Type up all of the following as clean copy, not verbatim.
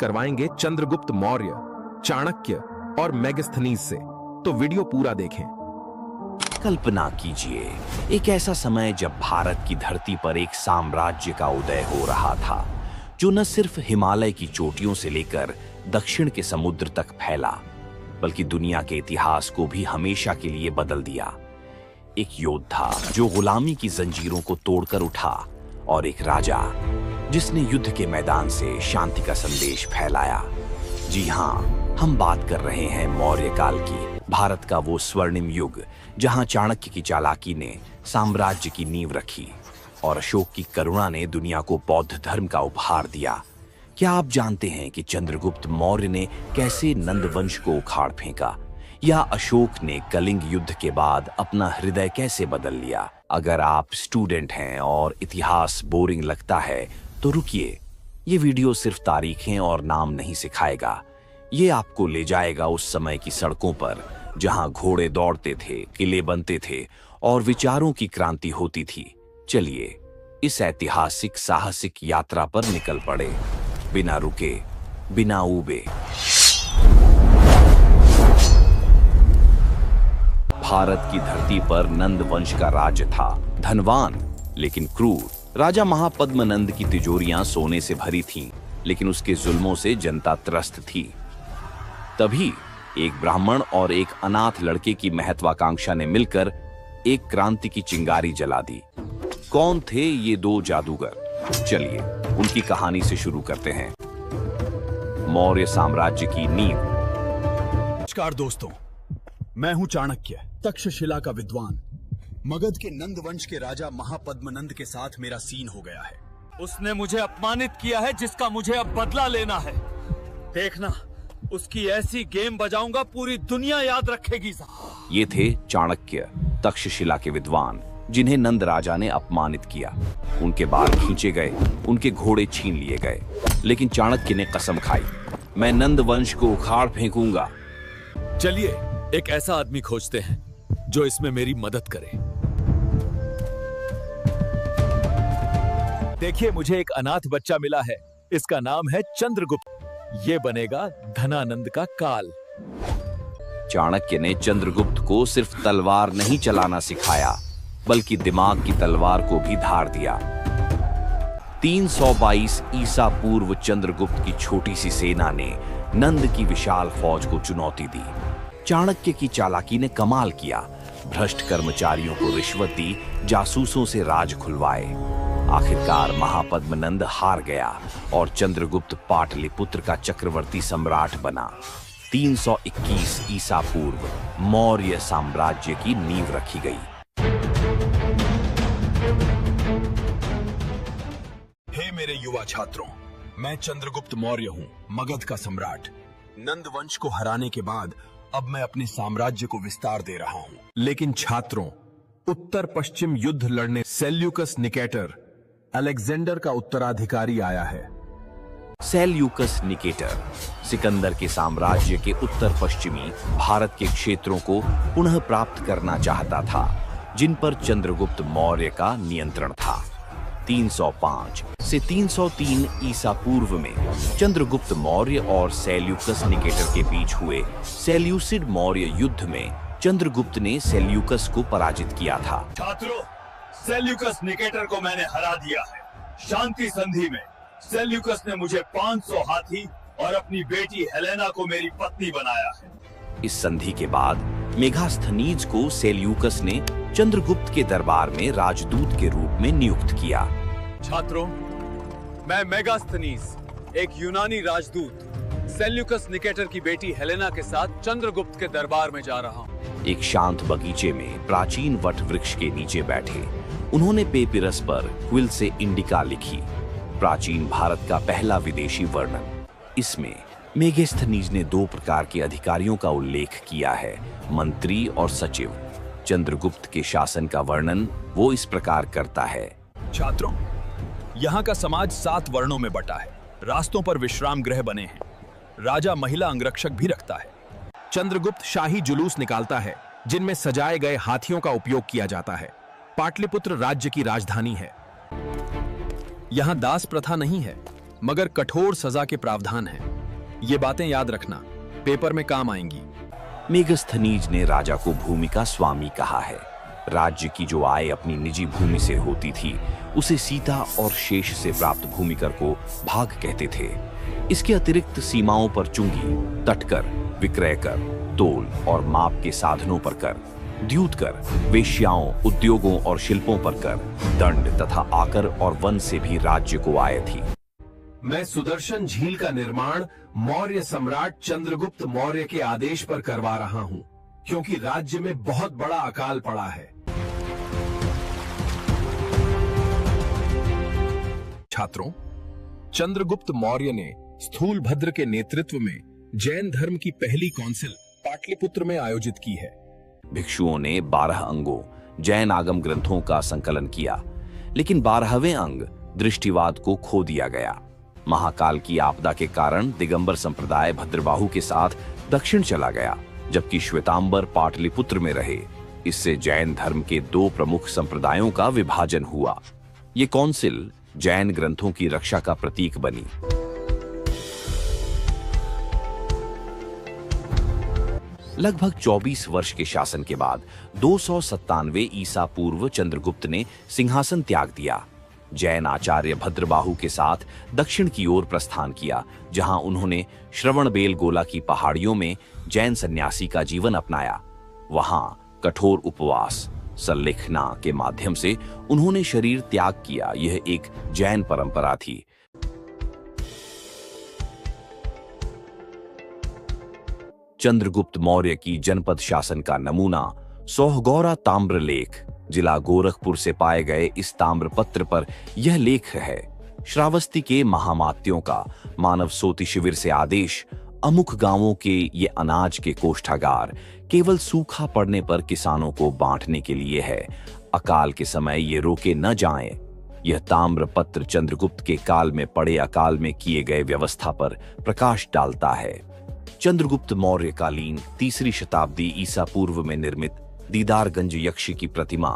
करवाएंगे चंद्रगुप्त मौर्य, चाणक्य और मेगास्थनीज से, तो वीडियो पूरा देखें। कल्पना कीजिए एक ऐसा समय जब भारत की धरती पर एक साम्राज्य का उदय हो रहा था, जो न सिर्फ हिमालय की चोटियों से लेकर दक्षिण के समुद्र तक फैला, बल्कि दुनिया के इतिहास को भी हमेशा के लिए बदल दिया। एक योद्धा जो गुलामी की जंजीरों को तोड़कर उठा, और एक राजा जिसने युद्ध के मैदान से शांति का संदेश फैलाया। जी हाँ, हम बात कर रहे हैं मौर्य काल की, भारत का वो स्वर्णिम युग जहां चाणक्य की चालाकी ने साम्राज्य की नींव रखी और अशोक की करुणा ने दुनिया को बौद्ध धर्म का उपहार दिया। क्या आप जानते हैं कि चंद्रगुप्त मौर्य ने कैसे नंद वंश को उखाड़ फेंका, या अशोक ने कलिंग युद्ध के बाद अपना हृदय कैसे बदल लिया? अगर आप स्टूडेंट हैं और इतिहास बोरिंग लगता है तो रुकिए, ये वीडियो सिर्फ तारीखें और नाम नहीं सिखाएगा। ये आपको ले जाएगा उस समय की सड़कों पर जहां घोड़े दौड़ते थे, किले बनते थे और विचारों की क्रांति होती थी। चलिए इस ऐतिहासिक साहसिक यात्रा पर निकल पड़े, बिना रुके, बिना ऊबे। भारत की धरती पर नंद वंश का राज्य था। धनवान लेकिन क्रूर राजा महापद्म नंद की तिजोरियां सोने से भरी थीं, लेकिन उसके जुल्मों से जनता त्रस्त थी। तभी एक ब्राह्मण और एक अनाथ लड़के की महत्वाकांक्षा ने मिलकर एक क्रांति की चिंगारी जला दी। कौन थे ये दो जादूगर? चलिए उनकी कहानी से शुरू करते हैं। मौर्य साम्राज्य की नींव। नमस्कार दोस्तों, मैं हूं चाणक्य, तक्षशिला का विद्वान। मगध के नंद वंश के राजा महापद्म नंद के साथ मेरा सीन हो गया है। उसने मुझे अपमानित किया है, जिसका मुझे अब बदला लेना है। देखना, उसकी ऐसी गेम बजाऊंगा पूरी दुनिया याद रखेगी। ये थे चाणक्य, तक्षशिला के विद्वान, जिन्हें नंद राजा ने अपमानित किया। उनके बाल खींचे गए, उनके घोड़े छीन लिए गए, लेकिन चाणक्य ने कसम खाई, मैं नंद वंश को उखाड़ फेंकूंगा। चलिए एक ऐसा आदमी खोजते हैं जो इसमें मेरी मदद करे। देखिए, मुझे एक अनाथ बच्चा मिला है। इसका नाम है चंद्रगुप्त। ये बनेगा धनानंद का काल। चाणक्य ने चंद्रगुप्त को सिर्फ तलवार नहीं चलाना सिखाया, बल्कि दिमाग की तलवार को भी धार दिया। 322 ईसा पूर्व चंद्रगुप्त की छोटी सी सेना ने नंद की विशाल फौज को चुनौती दी। चाणक्य की चालाकी ने कमाल किया। भ्रष्ट कर्मचारियों को रिश्वत दी, जासूसों से राज खुलवाए। आखिरकार महापद्म नंद हार गया और चंद्रगुप्त पाटलिपुत्र का चक्रवर्ती सम्राट बना। 321 ईसा पूर्व मौर्य साम्राज्य की नींव रखी गई। हे मेरे युवा छात्रों, मैं चंद्रगुप्त मौर्य हूं, मगध का सम्राट। नंद वंश को हराने के बाद अब मैं अपने साम्राज्य को विस्तार दे रहा हूं। लेकिन छात्रों, उत्तर पश्चिम युद्ध लड़ने सेल्यूकस निकेटर, अलेक्जेंडर का उत्तराधिकारी आया है। सेल्यूकस निकेटर सिकंदर के साम्राज्य के उत्तर पश्चिमी भारत के क्षेत्रों को पुनः प्राप्त करना चाहता था, जिन पर चंद्रगुप्त मौर्य का नियंत्रण था। 305 से 303 ईसा पूर्व में चंद्रगुप्त मौर्य और सेल्यूकस निकेटर के बीच हुए सेल्यूसिड मौर्य युद्ध में चंद्रगुप्त ने सेल्यूकस को पराजित किया था। छात्रों, सेल्यूकस निकेटर को मैंने हरा दिया है। शांति संधि में सेल्यूकस ने मुझे 500 हाथी और अपनी बेटी हेलेना को मेरी पत्नी बनाया है। इस संधि के बाद मेगास्थनीज को सेल्यूकस ने चंद्रगुप्त के दरबार में राजदूत के रूप में नियुक्त किया। छात्रों, मैं मेगास्थनीज, एक यूनानी राजदूत, सेल्यूकस निकेटर की बेटी हेलेना के साथ चंद्रगुप्त के दरबार में जा रहा हूँ। एक शांत बगीचे में प्राचीन वट वृक्ष के नीचे बैठे उन्होंने पेपिरस पर क्विल से इंडिका लिखी, प्राचीन भारत का पहला विदेशी वर्णन। इसमें मेगास्थनीज ने 2 प्रकार के अधिकारियों का उल्लेख किया है, मंत्री और सचिव। चंद्रगुप्त के शासन का वर्णन वो इस प्रकार करता है। छात्रों, यहाँ का समाज 7 वर्णों में बटा है। रास्तों पर विश्राम गृह बने हैं। राजा महिला अंगरक्षक भी रखता है। चंद्रगुप्त शाही जुलूस निकालता है, जिनमें सजाए गए हाथियों का उपयोग किया जाता है। पाटलिपुत्र राज्य की राजधानी है। यहाँ दास प्रथा नहीं है, मगर कठोर सजा के प्रावधान हैं। ये बातें याद रखना, पेपर में काम आएंगी। मेगस्थनीज ने राजा को भूमि का स्वामी कहा है। राज्य की जो आय अपनी निजी भूमि से होती थी, उसे सीता और शेष से प्राप्त भूमि कर को भाग कहते थे। इसके अतिरिक्त सीमाओं पर चुंगी, तटकर, विक्रय कर, तोल और माप के साधनों पर कर, द्यूत कर, वेश्याओं, उद्योगों और शिल्पों पर कर, दंड तथा आकर और वन से भी राज्य को आय थी। मैं सुदर्शन झील का निर्माण मौर्य सम्राट चंद्रगुप्त मौर्य के आदेश पर करवा रहा हूं, क्योंकि राज्य में बहुत बड़ा अकाल पड़ा है। छात्रों, चंद्रगुप्त मौर्य ने स्थूलभद्र के नेतृत्व में जैन धर्म की पहली काउंसिल पाटलिपुत्र में आयोजित की है। भिक्षुओं ने 12 अंगों जैन आगम ग्रंथों का संकलन किया, लेकिन 12वें अंग दृष्टिवाद को खो दिया गया। महाकाल की आपदा के कारण दिगंबर संप्रदाय भद्रबाहु के साथ दक्षिण चला गया, जबकि श्वेतांबर पाटलिपुत्र में रहे। इससे जैन धर्म के 2 प्रमुख संप्रदायों का विभाजन हुआ। ये काउंसिल जैन ग्रंथों की रक्षा का प्रतीक बनी। लगभग 24 वर्ष के शासन के बाद 297 ईसा पूर्व चंद्रगुप्त ने सिंहासन त्याग दिया। जैन आचार्य भद्रबाहु के साथ दक्षिण की ओर प्रस्थान किया, जहां उन्होंने श्रवणबेलगोला की पहाड़ियों में जैन सन्यासी का जीवन अपनाया। वहां कठोर उपवास, संलेखना के माध्यम से उन्होंने शरीर त्याग किया। यह एक जैन परंपरा थी। चंद्रगुप्त मौर्य की जनपद शासन का नमूना सोहगौरा ताम्रलेख, जिला गोरखपुर से पाए गए इस ताम्रपत्र पर यह लेख है। श्रावस्ती के महामात्यों का मानव सोती शिविर से आदेश, अमुक गांवों के ये अनाज के कोष्ठागार केवल सूखा पड़ने पर किसानों को बांटने के लिए है। अकाल के समय ये रोके न जाएं। यह ताम्रपत्र चंद्रगुप्त के काल में पड़े अकाल में किए गए व्यवस्था पर प्रकाश डालता है। चंद्रगुप्त मौर्य कालीन 3री शताब्दी ईसा पूर्व में निर्मित दीदारगंज यक्षी की प्रतिमा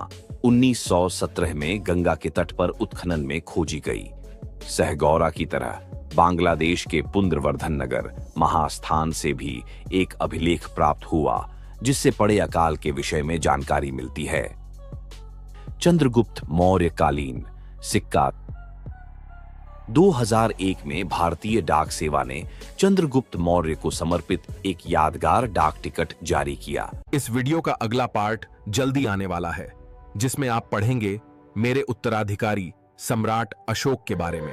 1917 में गंगा के तट पर उत्खनन में खोजी गई। सहगौरा की तरह बांग्लादेश के पुंद्रवर्धन नगर महास्थान से भी एक अभिलेख प्राप्त हुआ, जिससे पड़े अकाल के विषय में जानकारी मिलती है। चंद्रगुप्त मौर्य कालीन सिक्का 2001 में भारतीय डाक सेवा ने चंद्रगुप्त मौर्य को समर्पित एक यादगार डाक टिकट जारी किया। इस वीडियो का अगला पार्ट जल्दी आने वाला है, जिसमें आप पढ़ेंगे मेरे उत्तराधिकारी सम्राट अशोक के बारे में।